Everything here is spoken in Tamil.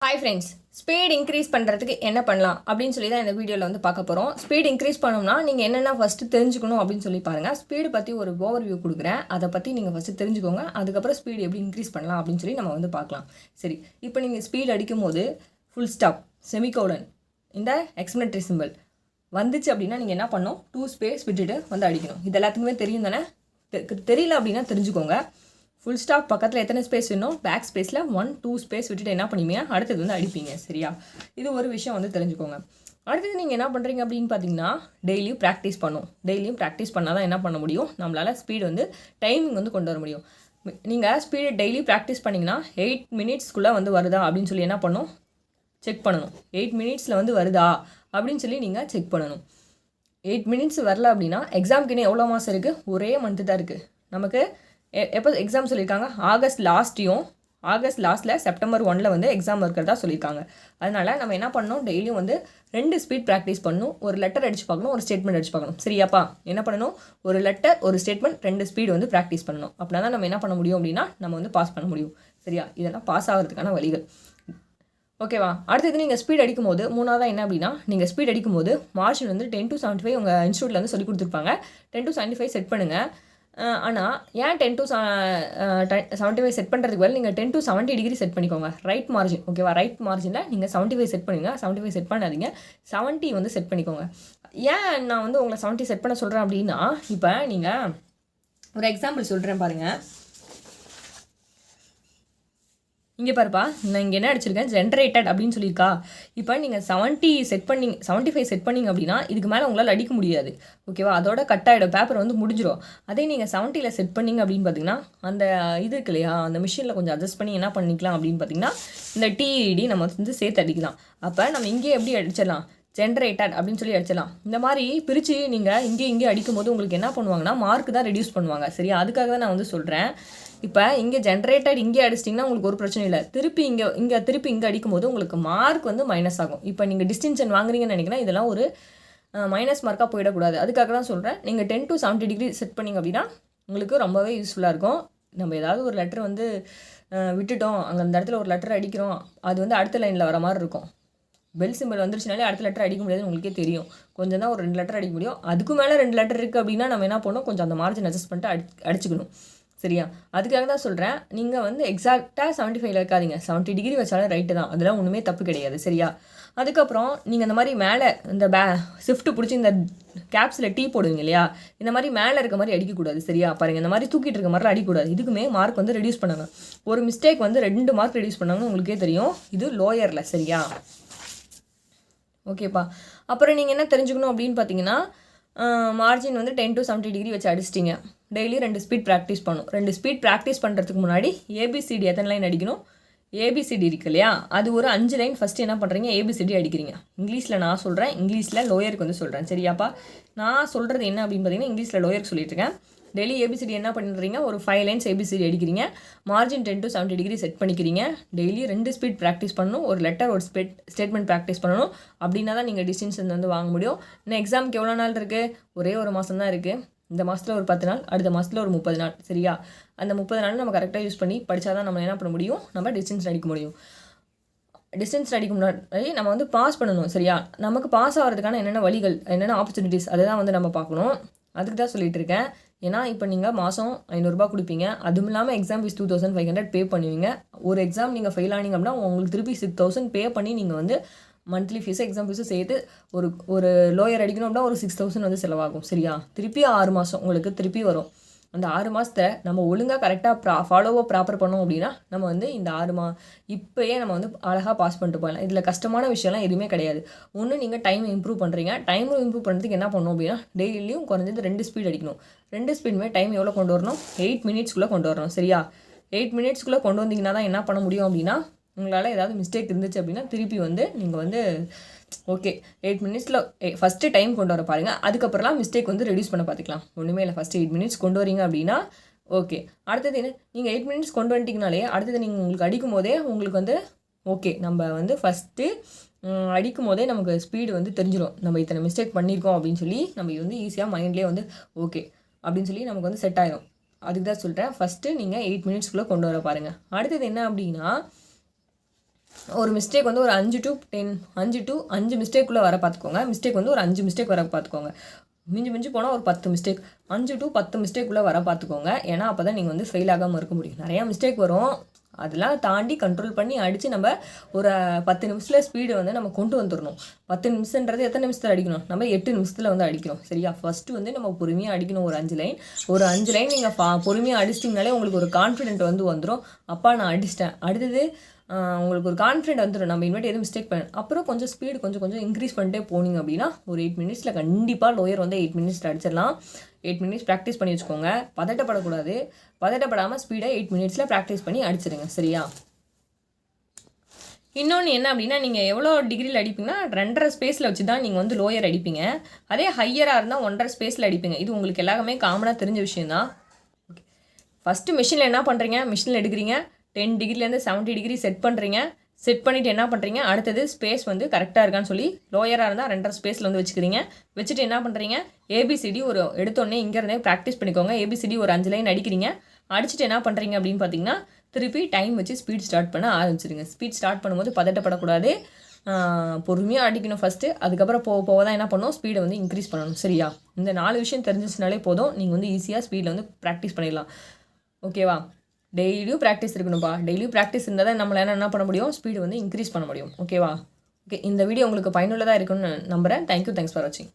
ஹாய் ஃப்ரெண்ட்ஸ், ஸ்பீட் இன்க்ரீஸ் பண்ணுறதுக்கு என்ன பண்ணலாம் அப்படின்னு சொல்லி தான் இந்த வீடியோவில் வந்து பார்க்க போகிறோம். ஸ்பீட் இன்க்ரீஸ் பண்ணோம்னா நீங்கள் என்னென்ன ஃபஸ்ட்டு தெரிஞ்சுக்கணும் அப்படின்னு சொல்லி பாருங்கள். ஸ்பீடு பற்றி ஒரு ஓவர் வியூ கொடுக்குறேன், அதை பற்றி நீங்கள் ஃபஸ்ட்டு தெரிஞ்சுக்கோங்க. அதுக்கப்புறம் ஸ்பீடு எப்படி இன்க்ரீஸ் பண்ணலாம் அப்படின்னு சொல்லி நம்ம வந்து பார்க்கலாம். சரி, இப்போ நீங்கள் ஸ்பீட் அடிக்கும் போது ஃபுல் ஸ்டாப், செமிகோலன், இந்த எக்ஸ்பிளனேட்டரி சிம்பிள் வந்துச்சு அப்படின்னா நீங்கள் என்ன பண்ணணும், 2 ஸ்பேஸ் விட்டுட்டு வந்து அடிக்கணும். இது எல்லாத்துக்குமே தெரியும் தானே? தெரியல அப்படின்னா தெரிஞ்சுக்கோங்க. ஃபுல் ஸ்டாப் பக்கத்தில் எத்தனை ஸ்பேஸ் வேணும், பேக் ஸ்பேஸில் 1 2 ஸ்பேஸ் விட்டுட்டு என்ன பண்ணுவீங்க, அடுத்தது வந்து அடிப்பீங்க. சரியா? இது ஒரு விஷயம் வந்து தெரிஞ்சுக்கோங்க. அடுத்தது நீங்கள் என்ன பண்ணுறீங்க அப்படின்னு பார்த்தீங்கன்னா, டெய்லியும் ப்ராக்டிஸ் பண்ணணும். டெய்லியும் ப்ராக்டிஸ் பண்ணால் தான் என்ன பண்ண முடியும், நம்மளால் ஸ்பீடு வந்து டைமிங் வந்து கொண்டு வர முடியும். நீங்கள் ஸ்பீடு டெய்லி ப்ராக்டிஸ் பண்ணிங்கன்னா 8 மினிட்ஸ்க்குள்ளே வந்து வருதா அப்படின்னு சொல்லி என்ன பண்ணணும், செக் பண்ணணும். 8 மினிட்ஸில் வந்து வருதா அப்படின்னு சொல்லி நீங்கள் செக் பண்ணணும். 8 மினிட்ஸ் வரல அப்படின்னா எக்ஸாமுக்கு இன்னும் எவ்வளோ மாதம் இருக்குது, ஒரே மந்த்து தான் இருக்குது நமக்கு. எப்போ எக்ஸாம் சொல்லியிருக்காங்க, ஆகஸ்ட் லாஸ்ட்டில் செப்டம்பர் 1 வந்து எக்ஸாம் இருக்கிறதா சொல்லியிருக்காங்க. அதனால் நம்ம என்ன பண்ணணும், டெய்லியும் வந்து 2 ஸ்பீட் ப்ராக்டிஸ் பண்ணணும். ஒரு லெட்டர் அடிச்சு பார்க்கணும், ஒரு ஸ்டேட்மெண்ட் அடிச்சு பார்க்கணும். சரியாப்பா? என்ன பண்ணணும், ஒரு லெட்டர் ஒரு ஸ்டேட்மெண்ட் 2 ஸ்பீடு வந்து ப்ராக்டிஸ் பண்ணணும். அப்படின்னா தான் நம்ம என்ன பண்ண முடியும் அப்படின்னா நம்ம வந்து பாஸ் பண்ண முடியும். சரியா? இதெல்லாம் பாஸ் ஆகிறதுக்கான வழிகள். ஓகேவா? அடுத்தது நீங்கள் ஸ்பீட் அடிக்கும் போது மூணாவதாக என்ன அப்படின்னா, நீங்கள் ஸ்பீட் அடிக்கும் போது மார்ஜின் வந்து 10 to 75 உங்கள் இன்ஸ்டியூட்டில் வந்து சொல்லி கொடுத்துருப்பாங்க. 10 to 75 செட் பண்ணுங்கள். ஆனால் ஏன் 10 to 75 செட் பண்ணுறதுக்கு பதில் நீங்கள் 10 to 70 டிகிரி செட் பண்ணிக்கோங்க. ரைட் மார்ஜின், ஓகேவா? ரைட் மார்ஜினில் நீங்கள் 75 செட் பண்ணுங்க. 75 செட் பண்ணாதீங்க, 70 வந்து செட் பண்ணிக்கோங்க. ஏன் நான் வந்து உங்களை 70 செட் பண்ண சொல்கிறேன் அப்படின்னா, இப்போ நீங்கள் ஒரு எக்ஸாம்பிள் சொல்கிறேன் பாருங்கள். இங்கே பாருப்பா, நான் இங்கே என்ன அடிச்சிருக்கேன், ஜென்ரேட்டட் அப்படின்னு சொல்லியிருக்கா. இப்போ நீங்கள் 75 செட் பண்ணிங்க அப்படின்னா இதுக்கு மேலே உங்களால் அடிக்க முடியாது. ஓகேவா? அதோட கட் ஆகிடும், பேப்பர் வந்து முடிஞ்சிடும். அதே நீங்கள் 70 செட் பண்ணிங்க அப்படின்னு பார்த்தீங்கன்னா அந்த இது இருக்கு இல்லையா, அந்த மிஷினில் கொஞ்சம் அட்ஜஸ்ட் பண்ணி என்ன பண்ணிக்கலாம் அப்படின்னு பார்த்தீங்கன்னா இந்த டிஇடி நம்ம வந்து சேர்த்து அடிக்கலாம். அப்போ நம்ம இங்கே எப்படி அடிச்சிடலாம், ஜென்ரேட்டட் அப்படின்னு சொல்லி அடிச்சிடலாம். இந்த மாதிரி பிரித்து நீங்கள் இங்கே அடிக்கும் போது உங்களுக்கு என்ன பண்ணுவாங்கன்னா மார்க் தான் ரெடியூஸ் பண்ணுவாங்க. சரியா? அதுக்காக தான் நான் வந்து சொல்கிறேன். இப்போ இங்கே ஜென்ரேட்டட் இங்கே அடிச்சிட்டிங்கன்னா உங்களுக்கு ஒரு பிரச்சனை இல்லை. திருப்பி இங்கே அடிக்கும் போது உங்களுக்கு மார்க் வந்து மைனஸ் ஆகும். இப்போ நீங்கள் டிஸ்டிங்ஷன் வாங்குறீங்கன்னு நினைக்கிறேன், இதெல்லாம் ஒரு மைனஸ் மார்க்காக போயிடக்கூடாது. அதுக்காக தான் சொல்கிறேன். நீங்கள் 10 to 70 டிகிரி செட் பண்ணிங்க அப்படின்னா உங்களுக்கு ரொம்பவே யூஸ்ஃபுல்லாக இருக்கும். நம்ம ஏதாவது ஒரு லெட்டர் வந்து விட்டுட்டோம், அங்கே அந்த இடத்துல ஒரு லெட்டர் அடிக்கிறோம், அது வந்து அடுத்த லைனில் வர மாதிரி இருக்கும். பெல் சிம்பிள் வந்துருச்சுனாலே அடுத்த லெட்டர் அடிக்க முடியாதுன்னு உங்களுக்கே தெரியும். கொஞ்சம் தான் ஒரு 2 லெட்டர் அடிக்க முடியும். அதுக்கு மேலே 2 லெட்டர் இருக்குது அப்படின்னா நம்ம என்ன பண்ணணும், கொஞ்சம் அந்த மார்ஜின் அட்ஜஸ்ட் பண்ணிட்டு அடிச்சுக்கணும். சரியா? அதுக்காக தான் சொல்கிறேன். நீங்கள் வந்து எக்ஸாக்டாக 75 வைக்காதீங்க. 70 டிகிரி வச்சாலும் ரைட்டு தான், அதெல்லாம் ஒன்றுமே தப்பு கிடையாது. சரியா? அதுக்கப்புறம் நீங்கள் இந்த மாதிரி மேலே இந்த ஷிஃப்ட்டு பிடிச்சி இந்த கேப்ஸில் டீ போடுவீங்க இல்லையா, இந்த மாதிரி மேலே இருக்க மாதிரி அடிக்கக்கூடாது. சரியா? பாருங்கள், இந்த மாதிரி தூக்கிட்டு இருக்க மாதிரிலாம் அடிக்கக்கூடாது. இதுக்குமே மார்க் வந்து ரெடியூஸ் பண்ணாங்க. ஒரு மிஸ்டேக் வந்து 2 மார்க் ரெடியூஸ் பண்ணாங்கன்னு உங்களுக்கே தெரியும். இது லோயரில். சரியா? ஓகேப்பா. அப்புறம் நீங்கள் என்ன தெரிஞ்சுக்கணும் அப்படின்னு பார்த்தீங்கன்னா, மார்ஜின் வந்து 10 to 70 டிகிரி வச்சு அடிச்சிட்டிங்க. டெய்லி 2 ஸ்பீட் ப்ராக்டிஸ் பண்ணணும். 2 ஸ்பீட் ப்ராக்டிஸ் பண்ணுறதுக்கு முன்னாடி ஏபிசிடி எத்தனை லைன் அடிக்கணும், ஏபிசிடி இருக்கு இல்லையா, அது ஒரு 5 லைன் ஃபஸ்ட்டு என்ன பண்ணுறீங்க, ஏபிசிடி அடிக்கிறீங்க. இங்கிலீஷில் நான் சொல்கிறேன், இங்கிலீஷில் லோயருக்கு வந்து சொல்கிறேன். சரியாப்பா? நான் சொல்கிறது என்ன அப்படின்னு பார்த்தீங்கன்னா, இங்கிலீஷில் லோயருக்கு சொல்லிட்டு இருக்கேன். டெய்லி ஏபிசிடி என்ன பண்ணுறீங்க, ஒரு 5 லைன்ஸ் ஏபிசிடி அடிக்கிறீங்க. மார்ஜின் 10 to 70 டிகிரி செட் பண்ணிக்கிறீங்க. டெய்லி 2 ஸ்பீட் ப்ராக்டிஸ் பண்ணணும். ஒரு லெட்டர் ஒரு ஸ்டேட்மெண்ட் ப்ராக்டிஸ் பண்ணணும். அப்படின்னா தான் நீங்கள் டிஸ்டிங்ஷன் வந்து வாங்க முடியும். இன்னும் எக்ஸாமுக்கு எவ்வளோ நாள் இருக்குது, ஒரே ஒரு மாதம் தான் இருக்குது. இந்த மாதத்தில் ஒரு 10 நாள், அடுத்த மாதத்தில் ஒரு 30 நாள். சரியா? அந்த 30 நாள் நம்ம கரெக்டாக யூஸ் பண்ணி படித்தா தான் நம்ம என்ன பண்ண முடியும், நம்ம டிஸ்டன்ஸ் அடிக்க முடியும். டிஸ்டன்ஸ் அடிக்க முன்னாடி நம்ம வந்து பாஸ் பண்ணணும். சரியா? நமக்கு பாஸ் ஆகிறதுக்கான என்னென்ன வழிகள், என்னென்ன ஆப்பர்ச்சுனிட்டிஸ், அதை தான் வந்து நம்ம பார்க்கணும். அதுக்கு தான் சொல்லிட்டு இருக்கேன். ஏன்னா இப்போ நீங்கள் மாதம் 500 ரூபா கொடுப்பீங்க, அதுவும் இல்லாமல் எக்ஸாம் ஃபீஸ் 2500 பே பண்ணுவீங்க. ஒரு எக்ஸாம் நீங்கள் ஃபெயில் ஆனீங்க அப்படின்னா உங்களுக்கு திருப்பி 6000 பே பண்ணி நீங்கள் வந்து மந்த்லி ஃபீஸு எக்ஸாம் ஃபீஸு சேர்த்து ஒரு லோயர் அடிக்கணும் அப்படின்னா ஒரு 6000 வந்து செலவாகும். சரியா? திருப்பி 6 மாதம் உங்களுக்கு திருப்பி வரும். அந்த 6 மாதத்தை நம்ம ஒழுங்காக கரெக்டாக ஃபாலோவாக ப்ராப்பர் பண்ணோம் அப்படின்னா நம்ம வந்து இந்த இப்போயே நம்ம வந்து அழகாக பாஸ் பண்ணிட்டு போகலாம். இதில் கஷ்டமான விஷயம்லாம் எதுவுமே கிடையாது. ஒன்று நீங்கள் டைம் இம்ப்ரூவ் பண்ணுறீங்க. டைம் இம்ப்ரூவ் பண்ணுறதுக்கு என்ன பண்ணணும் அப்படின்னா, டெய்லியும் குறைஞ்சது 2 ஸ்பீட் அடிக்கணும். 2 ஸ்பீடுமே டைம் எவ்வளோ கொண்டு வரணும், 8 மினிட்ஸ்க்குள்ளே கொண்டு வரணும். சரியா? 8 மினிட்ஸ்க்குள்ளே கொண்டு வந்தீங்கன்னா தான் என்ன பண்ண முடியும் அப்படின்னா, உங்களால் ஏதாவது மிஸ்டேக் இருந்துச்சு அப்படின்னா திருப்பி வந்து நீங்கள் வந்து ஓகே 8 மினிட்ஸில் ஃபஸ்ட்டு டைம் கொண்டு வர பாருங்கள். அதுக்கப்புறம்லாம் மிஸ்டேக் வந்து ரெடியூஸ் பண்ண பார்த்துக்கலாம். ஒன்றுமே இல்லை, ஃபஸ்ட்டு 8 மினிட்ஸ் கொண்டு வரீங்க அப்படின்னா ஓகே. அடுத்தது என்ன, நீங்கள் 8 மினிட்ஸ் கொண்டு வந்துட்டிங்கனாலே அடுத்தது நீங்கள் உங்களுக்கு அடிக்கும் போதே உங்களுக்கு வந்து ஓகே, நம்ம வந்து ஃபஸ்ட்டு அடிக்கும் போதே நமக்கு ஸ்பீடு வந்து தெரிஞ்சிடும். நம்ம இத்தனை மிஸ்டேக் பண்ணியிருக்கோம் அப்படின்னு சொல்லி நம்ம வந்து ஈஸியாக மைண்ட்லேயே வந்து ஓகே அப்படின்னு சொல்லி நமக்கு வந்து செட் ஆயிடும். அதுக்கு தான் சொல்கிறேன், ஃபஸ்ட்டு நீங்கள் 8 மினிட்ஸ்க்குள்ளே கொண்டு வர பாருங்கள். அடுத்தது என்ன அப்படின்னா, ஒரு மிஸ்டேக் வந்து ஒரு 5 to 5 மிஸ்டேக்குள்ளே வர பார்த்துக்கோங்க. மிஸ்டேக் வந்து ஒரு 5 மிஸ்டேக் வர பார்த்துக்கோங்க. மிஞ்சி போனால் ஒரு 10 மிஸ்டேக், 5 to 10 மிஸ்டேக்குள்ளே வர பார்த்துக்கோங்க. ஏன்னா அப்போ தான் நீங்கள் வந்து ஃபெயில் ஆகாமல் இருக்க முடியும். நிறையா மிஸ்டேக் வரும், அதெல்லாம் தாண்டி கண்ட்ரோல் பண்ணி அடித்து நம்ம ஒரு 10 நிமிஷத்தில் ஸ்பீடு வந்து நம்ம கொண்டு வந்துடணும். 10 நிமிஷன்றது எத்தனை நிமிஷத்தில் அடிக்கணும்? நம்ம 8 நிமிஷத்தில் வந்து அடிக்கிறோம். சரியா? ஃபஸ்ட்டு வந்து நம்ம பொறுமையாக அடிக்கணும். ஒரு 5 லைன் நீங்கள் பொறுமையாக அடிச்சிட்டிங்கனாலே உங்களுக்கு ஒரு கான்ஃபிடென்ட் வந்து வந்துடும். அப்பா நான் அடிச்சிட்டேன். அடுத்தது உங்களுக்கு ஒரு கான்ஃபிடென்ட் வந்துடும், நம்ம இனிமேட்டு எதுவும் மிஸ்டேக் பண்ண. அப்புறம் கொஞ்சம் ஸ்பீடு கொஞ்சம் இன்க்ரீஸ் பண்ணிட்டே போனீங்க அப்படின்னா ஒரு 8 மினிட்ஸில் கண்டிப்பாக லோயர் வந்து 8 மினிட்ஸில் அடிச்சிடலாம். 8 மினிட்ஸ் ப்ராக்டிஸ் பண்ணி வச்சுக்கோங்க. பதட்டப்படக்கூடாது. பதட்டப்படாமல் ஸ்பீடை 8 மினிட்ஸில் ப்ராக்டிஸ் பண்ணி அடிச்சிடுங்க. சரியா? இன்னொன்று என்ன அப்படின்னா, நீங்கள் எவ்வளோ டிகிரியில் அடிப்பீங்கன்னா 2.5 ஸ்பேஸில் வச்சு தான் நீங்கள் வந்து லோயர் அடிப்பீங்க. அதே ஹையராக இருந்தால் 1.5 ஸ்பேஸில் அடிப்பீங்க. இது உங்களுக்கு எல்லாமே காமனாக தெரிஞ்ச விஷயந்தான். ஓகே, ஃபஸ்ட்டு மிஷினில் என்ன பண்ணுறீங்க? மிஷினில் எடுக்கிறீங்க, 10 டிகிரிலேருந்து 70 டிகிரி செட் பண்ணுறீங்க. செட் பண்ணிவிட்டு என்ன பண்ணுறீங்க? அடுத்தது ஸ்பேஸ் வந்து கரெக்டாக இருக்கான்னு சொல்லி லோயராக இருந்தால் 2.5 ஸ்பேஸில் வந்து வச்சுக்கிறீங்க. வச்சுட்டு என்ன பண்ணுறீங்க? ஏபிசிடி ஒரு எடுத்தோடனே இங்கேருந்தே ப்ராக்டிஸ் பண்ணிக்கோங்க. ஏபிசிடி ஒரு 5 லைன் அடிக்கிறீங்க. அடிச்சுட்டு என்ன பண்ணுறீங்க அப்படின்னு பார்த்தீங்கன்னா, திருப்பி டைம் வச்சு ஸ்பீட் ஸ்டார்ட் பண்ண ஆரம்பிச்சிடுங்க. ஸ்பீட் ஸ்டார்ட் பண்ணும்போது பதட்டப்படக்கூடாது, பொறுமையாக அடிக்கணும் ஃபஸ்ட்டு. அதுக்கப்புறம் போக தான் என்ன பண்ணணும்? ஸ்பீடை வந்து இன்க்ரீஸ் பண்ணணும். சரியா? இந்த 4 விஷயம் தெரிஞ்சிச்சுனாலே போதும், நீங்கள் வந்து ஈஸியாக ஸ்பீடில் வந்து ப்ராக்டிஸ் பண்ணிடலாம். ஓகேவா? டெய்லியும் ப்ராக்டிஸ் இருக்கணும்ப்பா. டெய்லியும் ப்ராக்டிஸ் இருந்தால் தான் நம்மளால் என்ன பண்ண முடியும்? ஸ்பீடு வந்து இன்க்ரீஸ் பண்ண முடியும். ஓகேவா? ஓகே, இந்த வீடியோ உங்களுக்கு பயனுள்ளதாக இருக்குன்னு நம்புகிறேன். தேங்க்யூ, தேங்க்ஸ் ஃபார் வாட்சிங்.